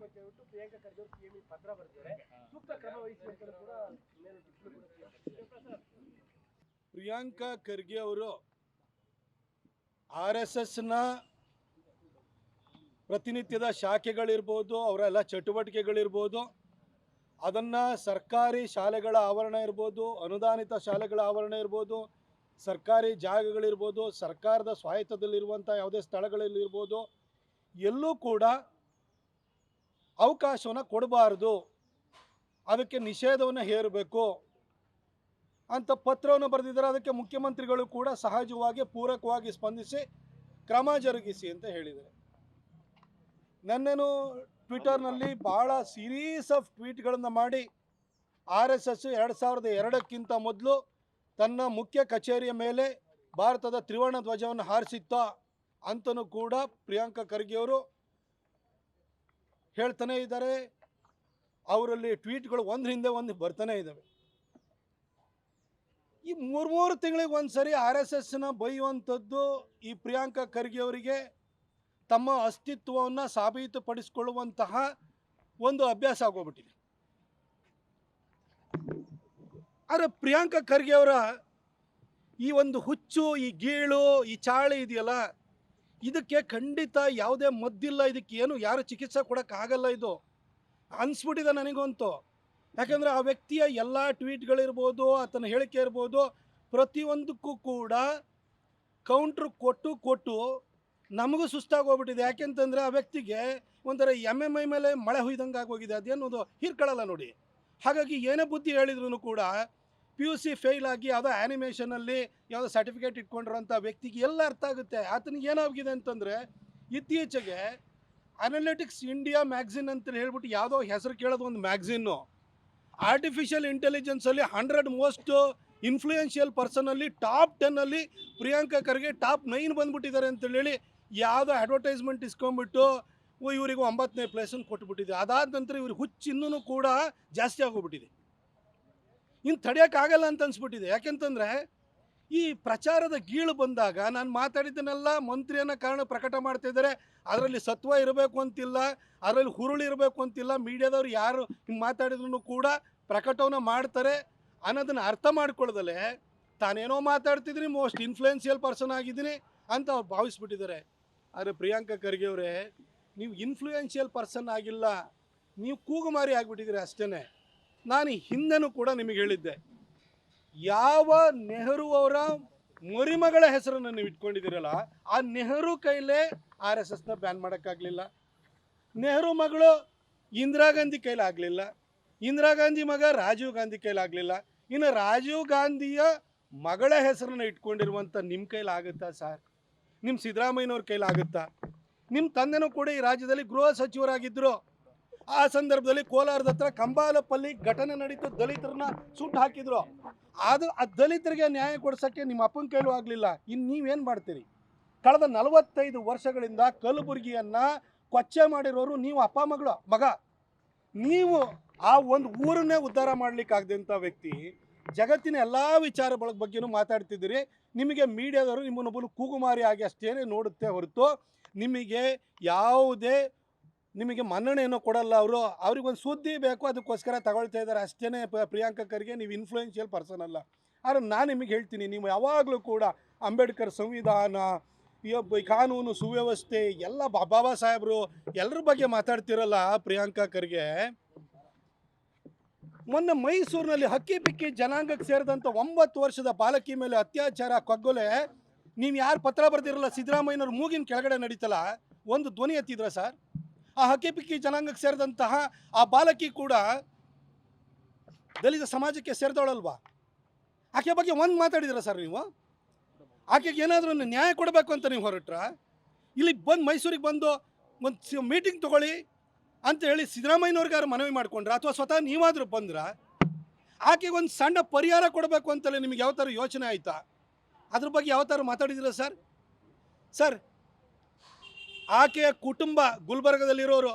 ಬಗ್ಗೆ ಹೇಳ್ಬಿಟ್ಟು ಪ್ರಿಯಾಂಕಾ ಖರ್ಗೆ ಅವರು ಸಿಎಂ ಪತ್ರ ಬರ್ತಾರೆ, ಸೂಕ್ತ ಕ್ರಮ ವಹಿಸಬೇಕು ಕೂಡ ಪ್ರಿಯಾಂಕಾ ಖರ್ಗೆ ಅವರು RSSನ ಪ್ರತಿನಿತ್ಯದ ಶಾಖೆಗಳಿರ್ಬೋದು, ಅವರೆಲ್ಲ ಚಟುವಟಿಕೆಗಳಿರ್ಬೋದು, ಅದನ್ನು ಸರ್ಕಾರಿ ಶಾಲೆಗಳ ಆವರಣ ಇರ್ಬೋದು, ಅನುದಾನಿತ ಶಾಲೆಗಳ ಆವರಣ ಇರ್ಬೋದು, ಸರ್ಕಾರಿ ಜಾಗಗಳಿರ್ಬೋದು, ಸರ್ಕಾರದ ಸ್ವಾಯತ್ತದಲ್ಲಿರುವಂಥ ಯಾವುದೇ ಸ್ಥಳಗಳಲ್ಲಿರ್ಬೋದು, ಎಲ್ಲೂ ಕೂಡ ಅವಕಾಶವನ್ನು ಕೊಡಬಾರ್ದು, ಅದಕ್ಕೆ ನಿಷೇಧವನ್ನು ಹೇರಬೇಕು ಅಂತ ಪತ್ರವನ್ನು ಬರೆದಿದ್ದಾರೆ. ಅದಕ್ಕೆ ಮುಖ್ಯಮಂತ್ರಿಗಳು ಕೂಡ ಸಹಜವಾಗಿ ಪೂರಕವಾಗಿ ಸ್ಪಂದಿಸಿ ಕ್ರಮ ಜರುಗಿಸಿ ಅಂತ ಹೇಳಿದ್ದಾರೆ. ನನ್ನೇನು ಟ್ವಿಟರ್ನಲ್ಲಿ ಭಾಳ ಸೀರೀಸ್ ಆಫ್ ಟ್ವೀಟ್ಗಳನ್ನು ಮಾಡಿ RSS 2002ಕ್ಕಿಂತ ಮೊದಲು ತನ್ನ ಮುಖ್ಯ ಕಚೇರಿಯ ಮೇಲೆ ಭಾರತದ ತ್ರಿವರ್ಣ ಧ್ವಜವನ್ನು ಹಾರಿಸಿತ್ತ ಅಂತಲೂ ಕೂಡ ಪ್ರಿಯಾಂಕಾ ಖರ್ಗೆ ಅವರು ಹೇಳ್ತಾನೆ ಇದ್ದಾರೆ. ಅವರಲ್ಲಿ ಟ್ವೀಟ್ಗಳು ಒಂದ್ರ ಹಿಂದೆ ಒಂದು ಬರ್ತಾನೆ ಇದ್ದಾವೆ. ಈ ಮೂರು ತಿಂಗಳಿಗೆ ಒಂದು ಸರಿ RSSನ ಬೈಯುವಂಥದ್ದು ಈ ಪ್ರಿಯಾಂಕಾ ಖರ್ಗೆ ಅವರಿಗೆ ತಮ್ಮ ಅಸ್ತಿತ್ವವನ್ನು ಸಾಬೀತುಪಡಿಸಿಕೊಳ್ಳುವಂತಹ ಒಂದು ಅಭ್ಯಾಸ ಆಗೋಗ್ಬಿಟ್ಟಿದೆ. ಆದರೆ ಪ್ರಿಯಾಂಕಾ ಖರ್ಗೆ ಅವರ ಈ ಒಂದು ಹುಚ್ಚು, ಈ ಗೀಳು, ಈ ಚಾಳಿ ಇದೆಯಲ್ಲ, ಇದಕ್ಕೆ ಖಂಡಿತ ಯಾವುದೇ ಮದ್ದಿಲ್ಲ, ಇದಕ್ಕೆ ಏನು ಯಾರು ಚಿಕಿತ್ಸೆ ಕೊಡೋಕ್ಕಾಗಲ್ಲ. ಇದು ಅನಿಸ್ಬಿಟ್ಟಿದೆ ನನಗಂತೂ. ಯಾಕಂದರೆ ಆ ವ್ಯಕ್ತಿಯ ಎಲ್ಲ ಟ್ವೀಟ್ಗಳಿರ್ಬೋದು, ಆತನ ಹೇಳಿಕೆ ಇರ್ಬೋದು, ಪ್ರತಿಯೊಂದಕ್ಕೂ ಕೂಡ ಕೌಂಟ್ರ್ ಕೊಟ್ಟು ನಮಗೂ ಸುಸ್ತಾಗೋಗ್ಬಿಟ್ಟಿದೆ. ಯಾಕೆಂತಂದರೆ ಆ ವ್ಯಕ್ತಿಗೆ ಒಂಥರ MMI ಮೇಲೆ ಮಳೆ ಹುಯ್ದಂಗೆ ಆಗೋಗಿದೆ. ಅದೇನೋದು ಹೀರ್ಕೊಳ್ಳಲ್ಲ ನೋಡಿ. ಹಾಗಾಗಿ ಏನೇ ಬುದ್ಧಿ ಹೇಳಿದ್ರು ಕೂಡ PUC ಫೇಲ್ ಆಗಿ ಯಾವುದೋ ಆ್ಯನಿಮೇಷನಲ್ಲಿ ಯಾವುದೋ ಸರ್ಟಿಫಿಕೇಟ್ ಇಟ್ಕೊಂಡಿರೋಂಥ ವ್ಯಕ್ತಿಗೆ ಎಲ್ಲ ಅರ್ಥ ಆಗುತ್ತೆ. ಆತನಿಗೆ ಏನಾಗಿದೆ ಅಂತಂದರೆ, ಇತ್ತೀಚೆಗೆ ಅನಾಲಿಟಿಕ್ಸ್ ಇಂಡಿಯಾ ಮ್ಯಾಗ್ಝಿನ್ ಅಂತ ಹೇಳ್ಬಿಟ್ಟು ಯಾವುದೋ ಹೆಸರು ಕೇಳೋದು ಒಂದು ಮ್ಯಾಗ್ಝಿನ್ನು, ಆರ್ಟಿಫಿಷಿಯಲ್ ಇಂಟೆಲಿಜೆನ್ಸಲ್ಲಿ 100 ಮೋಸ್ಟ್ ಇನ್ಫ್ಲೂಯೆನ್ಷಿಯಲ್ ಪರ್ಸನಲ್ಲಿ ಟಾಪ್ 10 ಪ್ರಿಯಾಂಕಾ ಖರ್ಗೆ ಟಾಪ್ 9 ಬಂದುಬಿಟ್ಟಿದ್ದಾರೆ ಅಂತೇಳಿ ಯಾವುದೋ ಅಡ್ವರ್ಟೈಸ್ಮೆಂಟ್ ಇಸ್ಕೊಂಡ್ಬಿಟ್ಟು ಇವರಿಗೆ 9ನೇ ಪ್ಲೇಸನ್ನು ಕೊಟ್ಬಿಟ್ಟಿದೆ. ಅದಾದ ನಂತರ ಇವ್ರಿಗೆ ಹುಚ್ಚು ಇನ್ನೂ ಕೂಡ ಜಾಸ್ತಿ ಆಗೋಗ್ಬಿಟ್ಟಿದೆ. ಇನ್ನು ತಡೆಯೋಕ್ಕಾಗಲ್ಲ ಅಂತ ಅನಿಸ್ಬಿಟ್ಟಿದೆ. ಯಾಕೆಂತಂದರೆ ಈ ಪ್ರಚಾರದ ಗೀಳು ಬಂದಾಗ ನಾನು ಮಾತಾಡಿದ್ದನ್ನೆಲ್ಲ ಮಂತ್ರಿಯನ್ನು ಕಾರಣ ಪ್ರಕಟ ಮಾಡ್ತಾಯಿದ್ದಾರೆ. ಅದರಲ್ಲಿ ಸತ್ವ ಇರಬೇಕು ಅಂತಿಲ್ಲ, ಅದರಲ್ಲಿ ಹುರುಳು ಇರಬೇಕು ಅಂತಿಲ್ಲ. ಮೀಡಿಯಾದವ್ರು ಯಾರು ಹಿಂಗೆ ಮಾತಾಡಿದ್ರು ಕೂಡ ಪ್ರಕಟವನ್ನು ಮಾಡ್ತಾರೆ ಅನ್ನೋದನ್ನು ಅರ್ಥ ಮಾಡ್ಕೊಳ್ಳದಲ್ಲೇ ತಾನೇನೋ ಮಾತಾಡ್ತಿದ್ದೀನಿ, ಮೋಸ್ಟ್ ಇನ್ಫ್ಲೂಯೆನ್ಷಿಯಲ್ ಪರ್ಸನ್ ಆಗಿದ್ದೀನಿ ಅಂತ ಅವ್ರು ಭಾವಿಸ್ಬಿಟ್ಟಿದ್ದಾರೆ. ಆದರೆ ಪ್ರಿಯಾಂಕಾ ಖರ್ಗೆ ಅವರೇ, ನೀವು ಇನ್ಫ್ಲೂಯೆನ್ಷಿಯಲ್ ಪರ್ಸನ್ ಆಗಿಲ್ಲ, ನೀವು ಕೂಗುಮಾರಿ ಆಗಿಬಿಟ್ಟಿದ್ದೀರಿ ಅಷ್ಟೇ. ನಾನು ಹಿಂದೆನೂ ಕೂಡ ನಿಮಗೆ ಹೇಳಿದ್ದೆ, ಯಾವ ನೆಹರು ಅವರ ಮರಿಮಗಳ ಹೆಸರನ್ನು ನೀವು ಇಟ್ಕೊಂಡಿದ್ದೀರಲ್ಲ, ಆ ನೆಹರು ಕೈಲೇ RSSನ ಬ್ಯಾನ್ ಮಾಡೋಕ್ಕಾಗಲಿಲ್ಲ. ನೆಹರು ಮಗಳು ಇಂದಿರಾ ಗಾಂಧಿ ಕೈಲಾಗಲಿಲ್ಲ, ಇಂದಿರಾ ಗಾಂಧಿ ಮಗ ರಾಜೀವ್ ಗಾಂಧಿ ಕೈಲಾಗಲಿಲ್ಲ. ಇನ್ನು ರಾಜೀವ್ ಗಾಂಧಿಯ ಮಗಳ ಹೆಸರನ್ನು ಇಟ್ಕೊಂಡಿರುವಂಥ ನಿಮ್ಮ ಕೈಲಾಗುತ್ತಾ ಸರ್? ನಿಮ್ಮ ಸಿದ್ದರಾಮಯ್ಯನವ್ರ ಕೈಲಾಗುತ್ತಾ? ನಿಮ್ಮ ತಂದೆನೂ ಕೂಡ ಈ ರಾಜ್ಯದಲ್ಲಿ ಗೃಹ ಸಚಿವರಾಗಿದ್ದರು. ಆ ಸಂದರ್ಭದಲ್ಲಿ ಕೋಲಾರದ ಹತ್ರ ಕಂಬಾಲಪಲ್ಲಿ ಘಟನೆ ನಡೀತು, ದಲಿತರನ್ನ ಸುಟ್ಟು ಹಾಕಿದ್ರು. ಅದು ಆ ದಲಿತರಿಗೆ ನ್ಯಾಯ ಕೊಡ್ಸೋಕ್ಕೆ ನಿಮ್ಮ ಅಪ್ಪನ ಕೈಲೂ ಆಗಲಿಲ್ಲ. ಇನ್ನು ನೀವೇನು ಮಾಡ್ತೀರಿ? ಕಳೆದ 45 ವರ್ಷಗಳಿಂದ ಕಲಬುರಗಿಯನ್ನು ಕೊಚ್ಚೆ ಮಾಡಿರೋರು ನೀವು, ಅಪ್ಪ ಮಗ. ನೀವು ಆ ಒಂದು ಊರನ್ನೇ ಉದ್ಧಾರ ಮಾಡಲಿಕ್ಕಾಗದಂಥ ವ್ಯಕ್ತಿ ಜಗತ್ತಿನ ಎಲ್ಲ ವಿಚಾರಗಳ ಬಗ್ಗೆನೂ ಮಾತಾಡ್ತಿದ್ದೀರಿ. ನಿಮಗೆ ಮೀಡಿಯಾದವರು ನಿಮ್ಮನ್ನೊಬ್ಬರು ಕೂಗುಮಾರಿ ಆಗಿ ಅಷ್ಟೇನೇ ನೋಡುತ್ತೆ ಹೊರತು ನಿಮಗೆ ಯಾವುದೇ ಮನ್ನಣೆಯನ್ನು ಕೊಡಲ್ಲ. ಅವ್ರಿಗೊಂದು ಸುದ್ದಿ ಬೇಕು, ಅದಕ್ಕೋಸ್ಕರ ತಗೊಳ್ತಾ ಇದ್ದಾರೆ ಅಷ್ಟೇ. ಪ್ರಿಯಾಂಕಾ ಖರ್ಗೆ, ನೀವು ಇನ್ಫ್ಲೂಯೆನ್ಷಿಯಲ್ ಪರ್ಸನ್ ಅಲ್ಲ. ಆದರೆ ನಾನು ನಿಮಗೆ ಹೇಳ್ತೀನಿ, ನೀವು ಯಾವಾಗಲೂ ಕೂಡ ಅಂಬೇಡ್ಕರ್ ಸಂವಿಧಾನ, ಈ ಕಾನೂನು ಸುವ್ಯವಸ್ಥೆ ಎಲ್ಲ ಬಾಬಾ ಸಾಹೇಬರು ಎಲ್ಲರ ಬಗ್ಗೆ ಮಾತಾಡ್ತಿರಲ್ಲ ಪ್ರಿಯಾಂಕಾ ಖರ್ಗೆ. ಮೊನ್ನೆ ಮೈಸೂರಿನಲ್ಲಿ ಹಕ್ಕಿ ಪಿಕ್ಕಿ ಜನಾಂಗಕ್ಕೆ ಸೇರಿದಂಥ 9 ವರ್ಷದ ಬಾಲಕಿ ಮೇಲೆ ಅತ್ಯಾಚಾರ, ಕಗ್ಗೊಲೆ, ನೀವು ಯಾರು ಪತ್ರ ಬರ್ದಿರಲ್ಲ, ಸಿದ್ದರಾಮಯ್ಯನವ್ರ ಮೂಗಿನ ಕೆಳಗಡೆ ನಡೀತಲ್ಲ, ಒಂದು ಧ್ವನಿ ಎತ್ತಿದ್ರ ಸರ್? ಆ ಹಕ್ಕಿ ಪಿಕ್ಕಿ ಜನಾಂಗಕ್ಕೆ ಸೇರಿದಂತಹ ಆ ಬಾಲಕಿ ಕೂಡ ದಲಿತ ಸಮಾಜಕ್ಕೆ ಸೇರಿದವಳಲ್ವಾ? ಆಕೆ ಬಗ್ಗೆ ಒಂದು ಮಾತಾಡಿದ್ರ ಸರ್ ನೀವು? ಆಕೆಗೆ ಏನಾದರೂ ನ್ಯಾಯ ಕೊಡಬೇಕು ಅಂತ ನೀವು ಹೊರಟ್ರ? ಇಲ್ಲಿ ಬಂದು ಮೈಸೂರಿಗೆ ಬಂದು ಒಂದು ಮೀಟಿಂಗ್ ತೊಗೊಳ್ಳಿ ಅಂತ ಹೇಳಿ ಸಿದ್ದರಾಮಯ್ಯನವ್ರಿಗಾರು ಮನವಿ ಮಾಡ್ಕೊಂಡ್ರ, ಅಥವಾ ಸ್ವತಃ ನೀವಾದರೂ ಬಂದ್ರ? ಆಕೆಗೆ ಒಂದು ಸಣ್ಣ ಪರಿಹಾರ ಕೊಡಬೇಕು ಅಂತಲೇ ನಿಮಗೆ ಯಾವ ಥರ ಯೋಚನೆ ಆಯಿತಾ? ಅದ್ರ ಬಗ್ಗೆ ಯಾವ ಥರ ಮಾತಾಡಿದಿರ ಸರ್? ಆಕೆಯ ಕುಟುಂಬ ಗುಲ್ಬರ್ಗದಲ್ಲಿರೋರು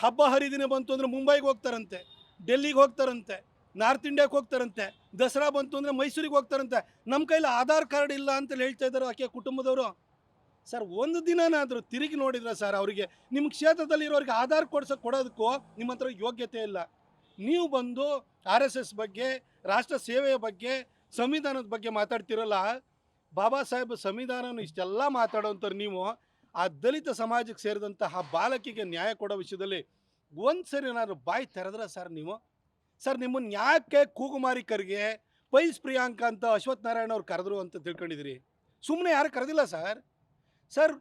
ಹಬ್ಬ ಹರಿದಿನ ಬಂತು ಅಂದರೆ ಮುಂಬೈಗೆ ಹೋಗ್ತಾರಂತೆ, ಡೆಲ್ಲಿಗೆ ಹೋಗ್ತಾರಂತೆ, ನಾರ್ತ್ ಇಂಡಿಯಾಕ್ಕೆ ಹೋಗ್ತಾರಂತೆ, ದಸರಾ ಬಂತು ಅಂದರೆ ಮೈಸೂರಿಗೆ ಹೋಗ್ತಾರಂತೆ. ನಮ್ಮ ಕೈಲಿ ಆಧಾರ್ ಕಾರ್ಡ್ ಇಲ್ಲ ಅಂತೇಳಿ ಹೇಳ್ತಾ ಇದ್ದಾರೆ ಆಕೆಯ ಕುಟುಂಬದವರು. ಸರ್ ಒಂದು ದಿನನಾದರೂ ತಿರುಗಿ ನೋಡಿದ್ರೆ ಸರ್ ಅವರಿಗೆ ನಿಮ್ಮ ಕ್ಷೇತ್ರದಲ್ಲಿರೋರಿಗೆ ಆಧಾರ್ ಕೊಡೋದಕ್ಕೂ ನಿಮ್ಮ ಹತ್ರ ಯೋಗ್ಯತೆ ಇಲ್ಲ. ನೀವು ಬಂದು RSS ಬಗ್ಗೆ, ರಾಷ್ಟ್ರ ಸೇವೆಯ ಬಗ್ಗೆ, ಸಂವಿಧಾನದ ಬಗ್ಗೆ ಮಾತಾಡ್ತಿರಲ್ಲ. ಬಾಬಾ ಸಾಹೇಬ್ ಸಂವಿಧಾನವನ್ನು ಇಷ್ಟೆಲ್ಲ ಮಾತಾಡೋಂಥವ್ರು ನೀವು ಆ ದಲಿತ ಸಮಾಜಕ್ಕೆ ಸೇರಿದಂತಹ ಬಾಲಕಿಗೆ ನ್ಯಾಯ ಕೊಡೋ ವಿಷಯದಲ್ಲಿ ಒಂದು ಸರಿ ಏನಾದ್ರು ಬಾಯಿ ತೆರೆದ್ರೆ ಸರ್ ನೀವು ಸರ್ ನಿಮ್ಮನ್ನು ಯಾಕೆ ಕೂಗುಮಾರಿ ಖರ್ಗೆ, ಪೈಲ್ಸ್ ಪ್ರಿಯಾಂಕ ಅಂತ ಅಶ್ವಥ್ ನಾರಾಯಣ ಅವ್ರು ಕರೆದ್ರು ಅಂತ ತಿಳ್ಕೊಂಡಿದ್ದೀರಿ? ಸುಮ್ಮನೆ ಯಾರು ಕರೆದಿಲ್ಲ ಸರ್. ಸರ್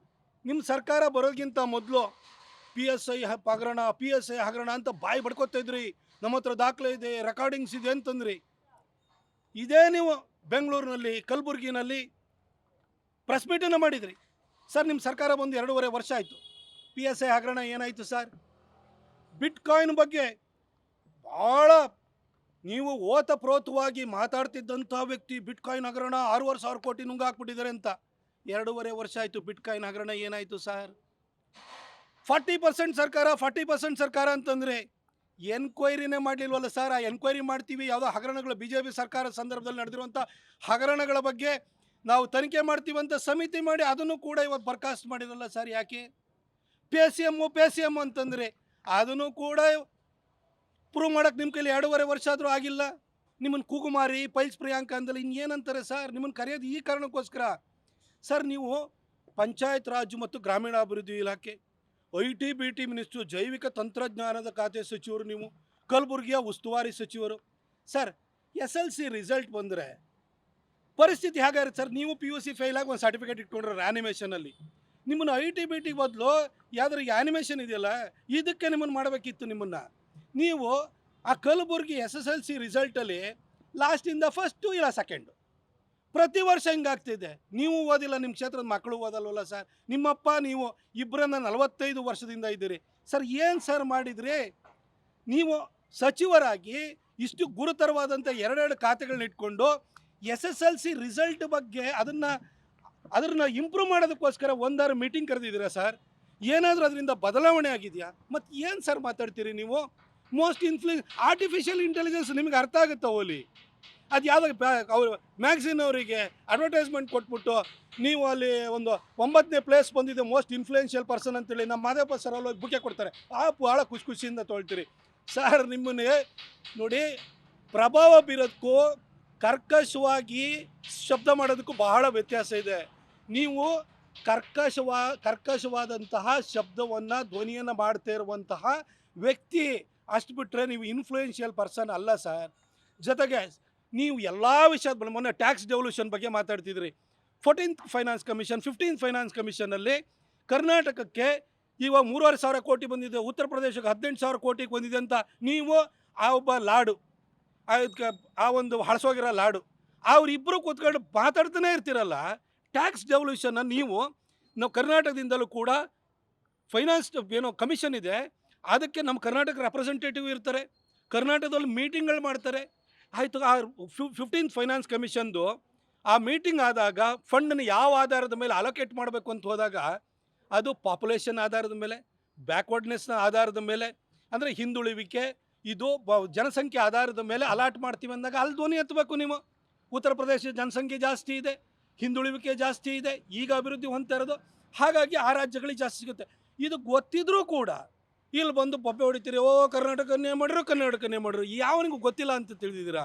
ನಿಮ್ಮ ಸರ್ಕಾರ ಬರೋದಕ್ಕಿಂತ ಮೊದಲು PSI ಹಗರಣ ಅಂತ ಬಾಯಿ ಬಡ್ಕೊತಾ ಇದ್ರಿ. ನಮ್ಮ ಹತ್ರ ದಾಖಲೆ ಇದೆ, ರೆಕಾರ್ಡಿಂಗ್ಸ್ ಇದೆ ಅಂತಂದ್ರಿ. ಇದೇ ನೀವು ಬೆಂಗಳೂರಿನಲ್ಲಿ, ಕಲಬುರಗಿನಲ್ಲಿ ಪ್ರೆಸ್ ಮೀಟನ್ನು ಮಾಡಿದ್ರಿ ಸರ್. ನಿಮ್ಮ ಸರ್ಕಾರ ಬಂದು 2.5 ವರ್ಷ ಆಯಿತು. PSI ಹಗರಣ ಏನಾಯಿತು ಸರ್? ಬಿಟ್ಕಾಯಿನ್ ಬಗ್ಗೆ ಭಾಳ ನೀವು ಓತಪ್ರೋತವಾಗಿ ಮಾತಾಡ್ತಿದ್ದಂಥ ವ್ಯಕ್ತಿ, ಬಿಟ್ಕಾಯಿನ್ ಹಗರಣ 6,000 ಕೋಟಿ ನುಂಗಾಕ್ಬಿಟ್ಟಿದ್ದಾರೆ ಅಂತ. 2.5 ವರ್ಷ ಆಯಿತು. ಬಿಟ್ಕಾಯಿನ್ ಹಗರಣ ಏನಾಯಿತು ಸರ್? 40% ಸರ್ಕಾರ ಅಂತಂದರೆ ಎನ್ಕ್ವೈರಿನೇ ಮಾಡಲಿಲ್ವಲ್ಲ ಸರ್. ಆ ಎನ್ಕ್ವೈರಿ ಮಾಡ್ತೀವಿ, ಯಾವುದೋ ಹಗರಣಗಳು BJP ಸರ್ಕಾರ ಸಂದರ್ಭದಲ್ಲಿ ನಡೆದಿರುವಂಥ ಹಗರಣಗಳ ಬಗ್ಗೆ ನಾವು ತನಿಖೆ ಮಾಡ್ತೀವಂತ ಸಮಿತಿ ಮಾಡಿ ಅದನ್ನು ಕೂಡ ಇವತ್ತು ಬರ್ಖಾಸ್ತು ಮಾಡಿರಲ್ಲ ಸರ್. ಯಾಕೆ? ಪೇಸಿಎಮ್ ಅಂತಂದರೆ ಅದನ್ನು ಕೂಡ ಪ್ರೂವ್ ಮಾಡೋಕ್ಕೆ ನಿಮ್ಮ ಕೈಲಿ 2.5 ವರ್ಷ ಆದರೂ ಆಗಿಲ್ಲ. ನಿಮ್ಮನ್ನು ಕೂಗುಮಾರಿ, ಪೈಲ್ಸ್ ಪ್ರಿಯಾಂಕ ಅಂದಲ್ಲಿ ಇನ್ನೇನಂತಾರೆ ಸರ್? ನಿಮ್ಮನ್ನು ಕರೆಯೋದು ಈ ಕಾರಣಕ್ಕೋಸ್ಕರ ಸರ್. ನೀವು ಪಂಚಾಯತ್ ರಾಜ್ ಮತ್ತು ಗ್ರಾಮೀಣಾಭಿವೃದ್ಧಿ ಇಲಾಖೆ, IT BT ಮಿನಿಸ್ಟ್ರು, ಜೈವಿಕ ತಂತ್ರಜ್ಞಾನದ ಖಾತೆ ಸಚಿವರು, ನೀವು ಕಲಬುರಗಿಯ ಉಸ್ತುವಾರಿ ಸಚಿವರು ಸರ್. SLC ರಿಸಲ್ಟ್ ಬಂದರೆ ಪರಿಸ್ಥಿತಿ ಹೇಗಾಗುತ್ತೆ ಸರ್? ನೀವು PUC ಫೇಲ್ ಆಗಿ ಒಂದು ಸರ್ಟಿಫಿಕೇಟ್ ಇಟ್ಕೊಂಡ್ರೆ ಆ್ಯನಿಮೇಷನಲ್ಲಿ, ನಿಮ್ಮನ್ನು IT BT ಬದಲು ಯಾವ್ದಾರು ಆ್ಯನಿಮೇಷನ್ ಇದೆಯಲ್ಲ ಇದಕ್ಕೆ ನಿಮ್ಮನ್ನು ಮಾಡಬೇಕಿತ್ತು. ನಿಮ್ಮನ್ನು ನೀವು ಆ ಕಲಬುರಗಿ SSLC ರಿಸಲ್ಟಲ್ಲಿ ಲಾಸ್ಟಿಂದ ಫಸ್ಟು ಇಲ್ಲ ಸೆಕೆಂಡು. ಪ್ರತಿ ವರ್ಷ ಹಿಂಗಾಗ್ತಿದೆ. ನೀವು ಓದಿಲ್ಲ, ನಿಮ್ಮ ಕ್ಷೇತ್ರದ ಮಕ್ಕಳು ಓದಲ್ವಲ್ಲ ಸರ್. ನಿಮ್ಮಪ್ಪ ನೀವು ಇಬ್ಬರನ್ನ 45 ವರ್ಷದಿಂದ ಇದ್ದೀರಿ ಸರ್. ಏನು ಸರ್ ಮಾಡಿದ್ರಿ ನೀವು? ಸಚಿವರಾಗಿ ಇಷ್ಟು ಗುರುತರವಾದಂಥ 2 ಖಾತೆಗಳನ್ನ ಇಟ್ಕೊಂಡು SSLC ರಿಸಲ್ಟ್ ಬಗ್ಗೆ ಅದನ್ನು ಇಂಪ್ರೂವ್ ಮಾಡೋದಕ್ಕೋಸ್ಕರ ಒಂದಾರು ಮೀಟಿಂಗ್ ಕರೆದಿದ್ದೀರಾ ಸರ್? ಏನಾದರೂ ಅದರಿಂದ ಬದಲಾವಣೆ ಆಗಿದೆಯಾ? ಮತ್ತು ಏನು ಸರ್ ಮಾತಾಡ್ತೀರಿ ನೀವು? ಆರ್ಟಿಫಿಷಿಯಲ್ ಇಂಟೆಲಿಜೆನ್ಸ್ ನಿಮಗೆ ಅರ್ಥ ಆಗುತ್ತಾ ಓಲಿ? ಅದು ಯಾವುದೋ ಅವರು ಮ್ಯಾಗ್ಝಿನ್ ಅವರಿಗೆ ಅಡ್ವರ್ಟೈಸ್ಮೆಂಟ್ ಕೊಟ್ಬಿಟ್ಟು ನೀವು ಅಲ್ಲಿ ಒಂದು 9ನೇ ಪ್ಲೇಸ್ ಬಂದಿದೆ ಮೋಸ್ಟ್ ಇನ್ಫ್ಲೂಯೆನ್ಷಿಯಲ್ ಪರ್ಸನ್ ಅಂತೇಳಿ ನಮ್ಮ ಮಾದೇವಪ್ಪ ಸರ್ ಅಲ್ಲಿ ಬುಕ್ಕೆ ಕೊಡ್ತಾರೆ. ಭಾಳ ಖುಷಿಯಿಂದ ತೊಳ್ತೀರಿ ಸರ್. ನಿಮ್ಮನ್ನೇ ನೋಡಿ, ಪ್ರಭಾವ ಬೀರೋದಕ್ಕೂ ಕರ್ಕಶವಾಗಿ ಶಬ್ದ ಮಾಡೋದಕ್ಕೂ ಬಹಳ ವ್ಯತ್ಯಾಸ ಇದೆ. ನೀವು ಕರ್ಕಶವಾದಂತಹ ಶಬ್ದವನ್ನು, ಧ್ವನಿಯನ್ನು ಮಾಡ್ತಾ ಇರುವಂತಹ ವ್ಯಕ್ತಿ. ಅಷ್ಟು ಬಿಟ್ಟರೆ ನೀವು ಇನ್ಫ್ಲೂಯೆನ್ಷಿಯಲ್ ಪರ್ಸನ್ ಅಲ್ಲ ಸರ್. ಜೊತೆಗೆ ನೀವು ಎಲ್ಲ ವಿಷಯದ ಮೊನ್ನೆ ಟ್ಯಾಕ್ಸ್ ಡೆವಲ್ಯೂಷನ್ ಬಗ್ಗೆ ಮಾತಾಡ್ತಿದ್ರಿ. 14th finance commission, 15th finance ಕಮಿಷನಲ್ಲಿ ಕರ್ನಾಟಕಕ್ಕೆ ಇವಾಗ 3,500 ಕೋಟಿ ಬಂದಿದೆ, ಉತ್ತರ ಪ್ರದೇಶಕ್ಕೆ 18,000 ಕೋಟಿಗೆ ಬಂದಿದೆ ಅಂತ ನೀವು ಆ ಒಬ್ಬ ಲಾಡು, ಆ ಒಂದು ಹಳಸೋಗಿರೋ ಲಾಡು, ಅವರಿಬ್ಬರು ಕೂತ್ಕೊಂಡು ಮಾತಾಡ್ತಾನೆ ಇರ್ತಿರಲ್ಲ. ಟ್ಯಾಕ್ಸ್ ಡೆವಲ್ಯೂಷನ್ನ ನಾವು ಕರ್ನಾಟಕದಿಂದಲೂ ಕೂಡ ಫೈನಾನ್ಸ್ ಏನೋ ಕಮಿಷನ್ ಇದೆ, ಅದಕ್ಕೆ ನಮ್ಮ ಕರ್ನಾಟಕ ರೆಪ್ರೆಸೆಂಟೇಟಿವ್ ಇರ್ತಾರೆ, ಕರ್ನಾಟಕದಲ್ಲಿ ಮೀಟಿಂಗ್ಗಳು ಮಾಡ್ತಾರೆ. ಆಯಿತು, ಆ 15th ಫೈನಾನ್ಸ್ ಕಮಿಷನ್ದು ಆ ಮೀಟಿಂಗ್ ಆದಾಗ ಫಂಡನ್ನು ಯಾವ ಆಧಾರದ ಮೇಲೆ ಅಲೋಕೇಟ್ ಮಾಡಬೇಕು ಅಂತ ಹೋದಾಗ ಅದು ಪಾಪ್ಯುಲೇಷನ್ ಆಧಾರದ ಮೇಲೆ, ಬ್ಯಾಕ್ವರ್ಡ್ನೆಸ್ನ ಆಧಾರದ ಮೇಲೆ, ಅಂದರೆ ಹಿಂದುಳಿವಿಕೆ, ಇದು ಜನಸಂಖ್ಯೆ ಆಧಾರದ ಮೇಲೆ ಅಲಾಟ್ ಮಾಡ್ತೀವಿ ಅಂದಾಗ ಅಲ್ಲಿ ಧ್ವನಿ ಎತ್ತಬೇಕು ನೀವು. ಉತ್ತರ ಪ್ರದೇಶದ ಜನಸಂಖ್ಯೆ ಜಾಸ್ತಿ ಇದೆ, ಹಿಂದುಳಿವಿಕೆ ಜಾಸ್ತಿ ಇದೆ, ಈಗ ಅಭಿವೃದ್ಧಿ ಹೊಂದ್ತಾ ಇರೋದು, ಹಾಗಾಗಿ ಆ ರಾಜ್ಯಗಳಿಗೆ ಜಾಸ್ತಿ ಸಿಗುತ್ತೆ. ಇದು ಗೊತ್ತಿದ್ರೂ ಕೂಡ ಇಲ್ಲಿ ಬಂದು ಪಪ್ಪೆ ಹೊಡಿತೀರಿ. ಕರ್ನಾಟಕನೇ ಮಾಡಿದ್ರು ಯಾವನಿಗೂ ಗೊತ್ತಿಲ್ಲ ಅಂತ ತಿಳಿದಿದ್ದೀರಾ?